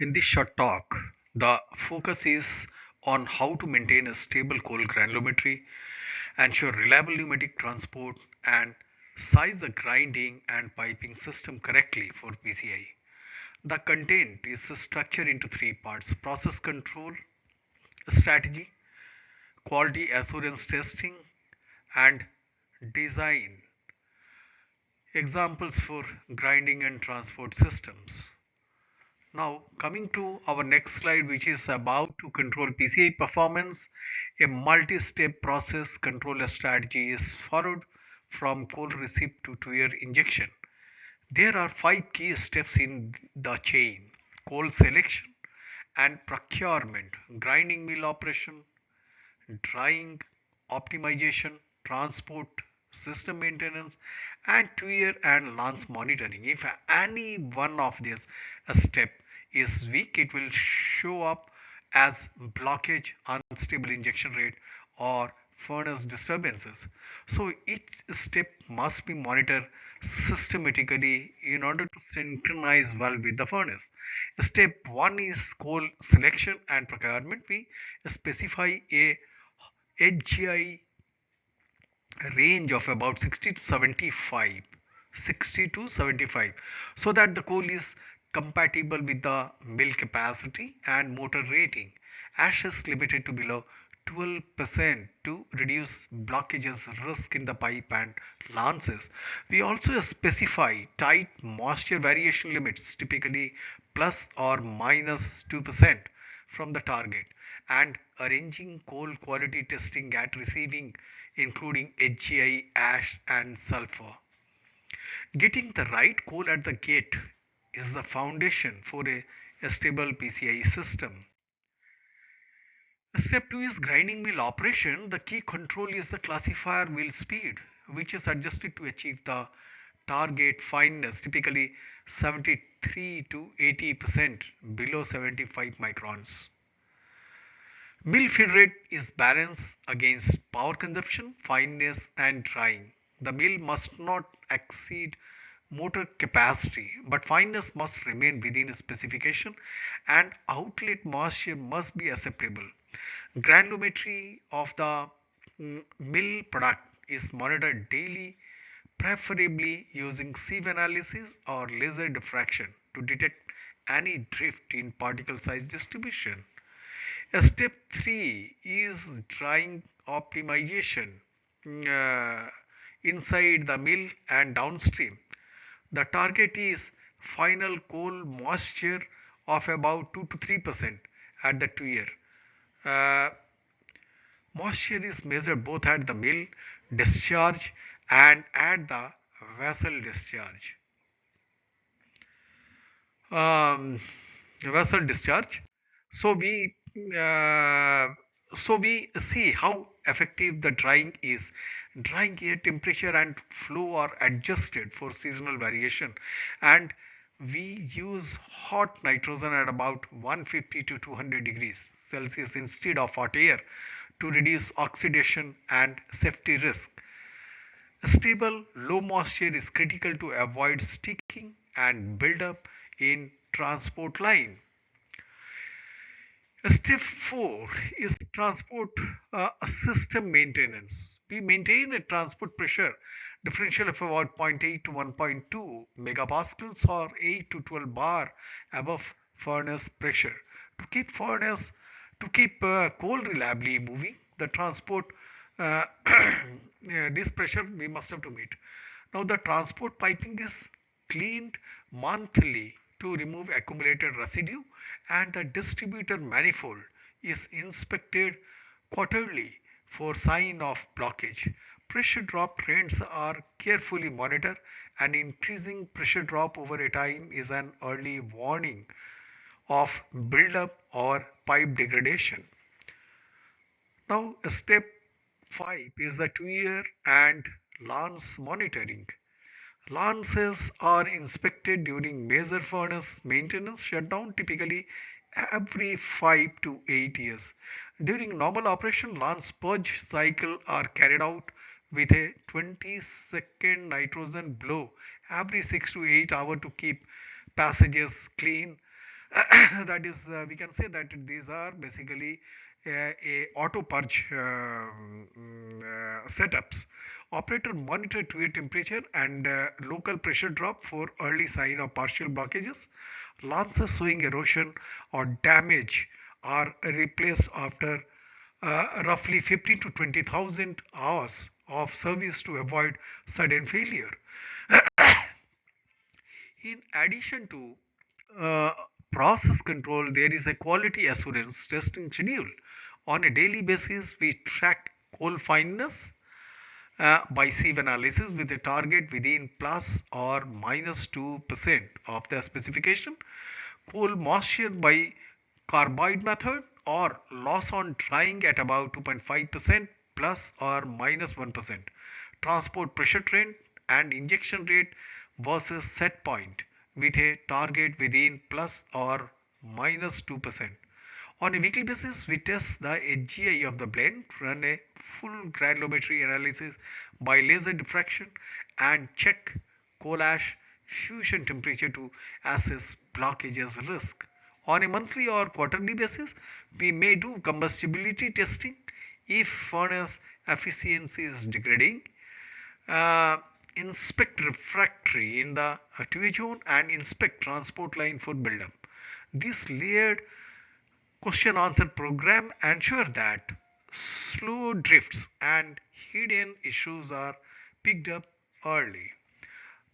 In this short talk, the focus is on how to maintain a stable coal granulometry, ensure reliable pneumatic transport, and size the grinding and piping system correctly for PCI. The content is structured into three parts: process control, strategy, quality assurance testing, and design. Examples for grinding and transport systems. Now, coming to our next slide, which is about to control PCI performance, a multi-step process control strategy is followed from coal receipt to tuer injection. There are five key steps in the chain: coal selection and procurement, grinding mill operation, drying, optimization, transport, system maintenance, and two-year and lance monitoring. If any one of these step is weak, it will show up as blockage, unstable injection rate, or furnace disturbances. So each step must be monitored systematically in order to synchronize well with the furnace. Step 1 is coal selection and procurement. We specify a HGI range of about 60 to 75, so that the coal is compatible with the mill capacity and motor rating. Ash is limited to below 12% to reduce blockages risk in the pipe and lances. We also specify tight moisture variation limits, typically plus or minus 2% from the target, and arranging coal quality testing at receiving, including HGI, ash, and sulfur. Getting the right coal at the gate is the foundation for a stable PCI system. Step 2 is grinding mill operation. The key control is the classifier wheel speed, which is adjusted to achieve the target fineness, typically 73 to 80% below 75 microns. Mill feed rate is balanced against power consumption, fineness, and drying. The mill must not exceed motor capacity, but fineness must remain within a specification, and outlet moisture must be acceptable. Granulometry of the mill product is monitored daily, preferably using sieve analysis or laser diffraction to detect any drift in particle size distribution. Step 3 is drying optimization uh, inside the mill and downstream. The target is final coal moisture of about 2 to 3% at the two-year. Uh, Moisture is measured both at the mill discharge and at the vessel discharge. um, Vessel discharge. So we uh, so we see how effective the drying is. Drying air temperature and flow are adjusted for seasonal variation, and we use hot nitrogen at about 150 to 200 degrees Celsius instead of hot air to reduce oxidation and safety risk. Stable low moisture is critical to avoid sticking and buildup in transport line. Step 4 is transport system maintenance. We maintain a transport pressure differential of about zero point 0.8 to 1.2 megapascals or 8 to 12 bar above furnace pressure. To keep furnace, to keep coal reliably moving, the transport uh, this pressure we must have to meet. Now the transport piping is cleaned monthly to remove accumulated residue, and the distributor manifold is inspected quarterly for sign of blockage. Pressure drop trends are carefully monitored, and increasing pressure drop over a time is an early warning of buildup or pipe degradation. Now, step 5 is the two-year and lance monitoring. Lances are inspected during major furnace maintenance shutdown, typically every 5 to 8 years. During normal operation, lance purge cycle are carried out with a 20-second nitrogen blow every 6 to 8 hours to keep passages clean That is, we can say that these are basically a auto purge setups. Operator monitor to temperature and local pressure drop for early sign of partial blockages. Lancers showing erosion or damage are replaced after roughly 15 to 20,000 hours of service to avoid sudden failure. In addition to uh, process control, there is a quality assurance testing schedule. On a daily basis, we track coal fineness by sieve analysis with a target within plus or minus 2% of the specification. Coal moisture by carbide method or loss on drying at about 2.5% plus or minus 1%. Transport pressure trend and injection rate versus set point with a target within plus or minus 2%. On a weekly basis, we test the HGI of the blend, run a full granulometry analysis by laser diffraction, and check coal ash fusion temperature to assess blockages risk. On a monthly or quarterly basis, we may do combustibility testing if furnace efficiency is degrading, uh, inspect refractory in the 2 zone, and inspect transport line for buildup. This layered question answer program ensure that slow drifts and hidden issues are picked up early.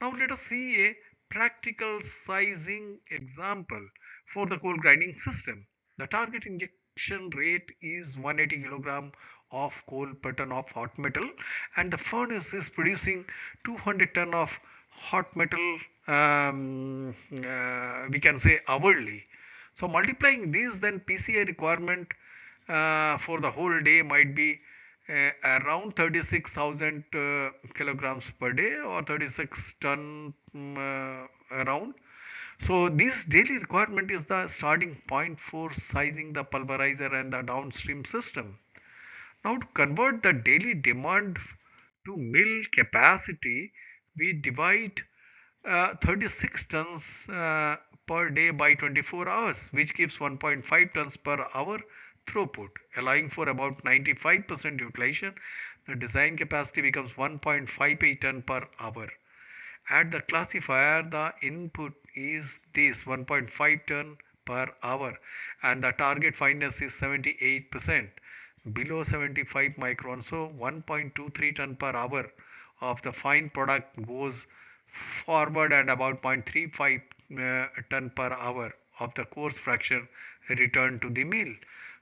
Now let us see a practical sizing example for the coal grinding system. The target injection rate is 180 kg of coal per ton of hot metal, and the furnace is producing 200 ton of hot metal, we can say hourly. So multiplying these, then PCI requirement for the whole day might be around 36,000 kilograms per day, or 36 ton around. So this daily requirement is the starting point for sizing the pulverizer and the downstream system. Now to convert the daily demand to mill capacity, we divide 36 tons per day by 24 hours, which gives 1.5 tons per hour throughput, allowing for about 95% utilization. The design capacity becomes 1.58 ton per hour. At the classifier, the input is this 1.5 ton per hour, and the target fineness is 78%, below 75 microns. So 1.23 ton per hour of the fine product goes forward, and about 0.35 ton per hour of the coarse fraction returned to the mill.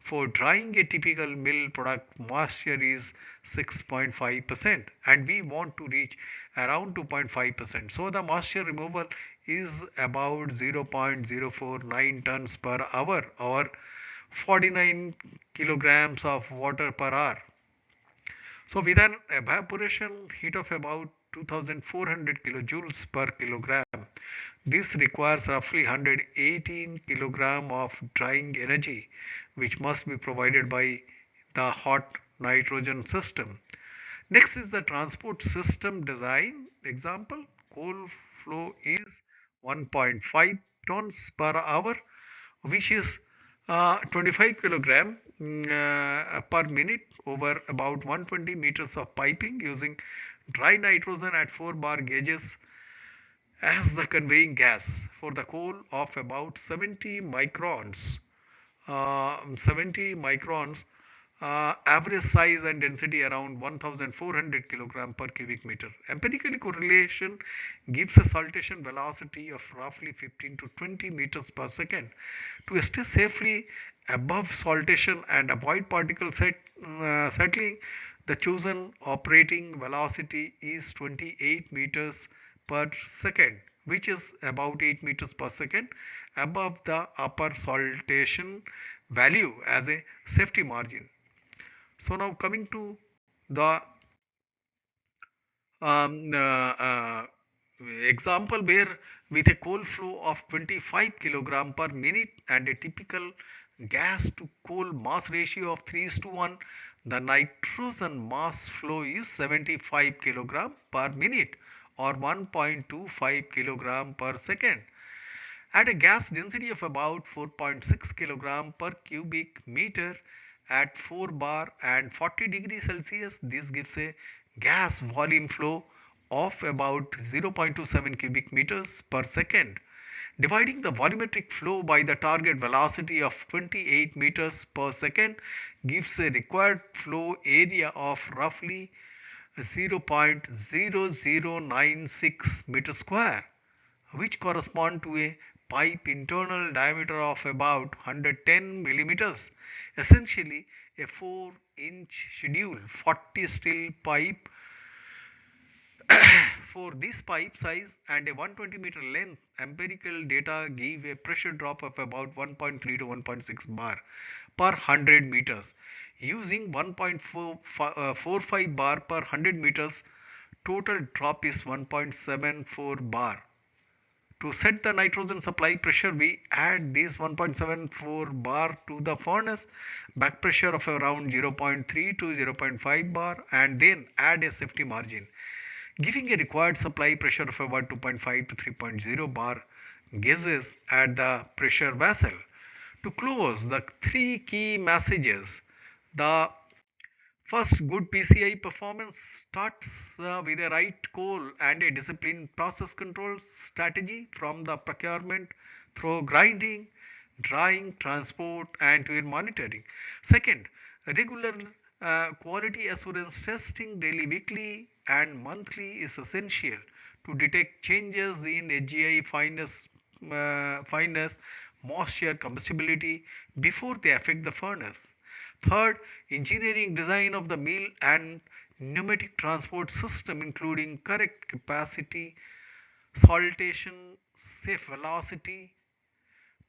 For drying, a typical mill product moisture is 6.5%, and we want to reach around 2.5%. So the moisture removal is about 0.049 tons per hour, or 49 kilograms of water per hour. So with an evaporation heat of about 2400 kilojoules per kilogram, this requires roughly 118 kilogram of drying energy, which must be provided by the hot nitrogen system. Next is the transport system design example. Coal flow is 1.5 tons per hour, which is 25 kilogram per minute over about 120 meters of piping, using dry nitrogen at 4 bar gauges as the conveying gas for the coal of about 70 microns, average size and density around 1400 kilogram per cubic meter. Empirical correlation gives a saltation velocity of roughly 15 to 20 meters per second. To stay safely above saltation and avoid particle settling, the chosen operating velocity is 28 meters per second, which is about 8 meters per second above the upper saltation value as a safety margin. So now coming to the um, uh, uh, example where with a coal flow of 25 kilogram per minute and a typical gas to coal mass ratio of 3 is to 1, the nitrogen mass flow is 75 kilogram per minute, or 1.25 kilogram per second. At a gas density of about 4.6 kg per cubic meter at 4 bar and 40 degrees Celsius, this gives a gas volume flow of about 0.27 cubic meters per second. Dividing the volumetric flow by the target velocity of 28 meters per second gives a required flow area of roughly 0.0096 meter square, which correspond to a pipe internal diameter of about 110 millimeters. Essentially, a 4-inch schedule 40 steel pipe for this pipe size and a 120 meter length, empirical data give a pressure drop of about 1.3 to 1.6 bar per 100 meters. Using 1.45 bar per 100 meters, total drop is 1.74 bar. To set the nitrogen supply pressure, we add this 1.74 bar to the furnace, back pressure of around 0.3 to 0.5 bar, and then add a safety margin, giving a required supply pressure of about 2.5 to 3.0 bar gauges at the pressure vessel. To close, the three key messages. The first, good PCI performance starts with a right coal and a disciplined process control strategy from the procurement through grinding, drying, transport, and to monitoring. Second, regular quality assurance testing daily, weekly, and monthly is essential to detect changes in HGI fineness, moisture, combustibility before they affect the furnace. Third, engineering design of the mill and pneumatic transport system including correct capacity, saltation, safe velocity,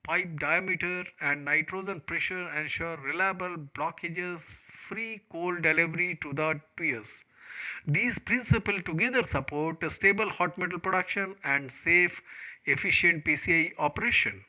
pipe diameter and nitrogen pressure ensure reliable blockages free coal delivery to the tuyeres. These principles together support a stable hot metal production and safe efficient PCI operation.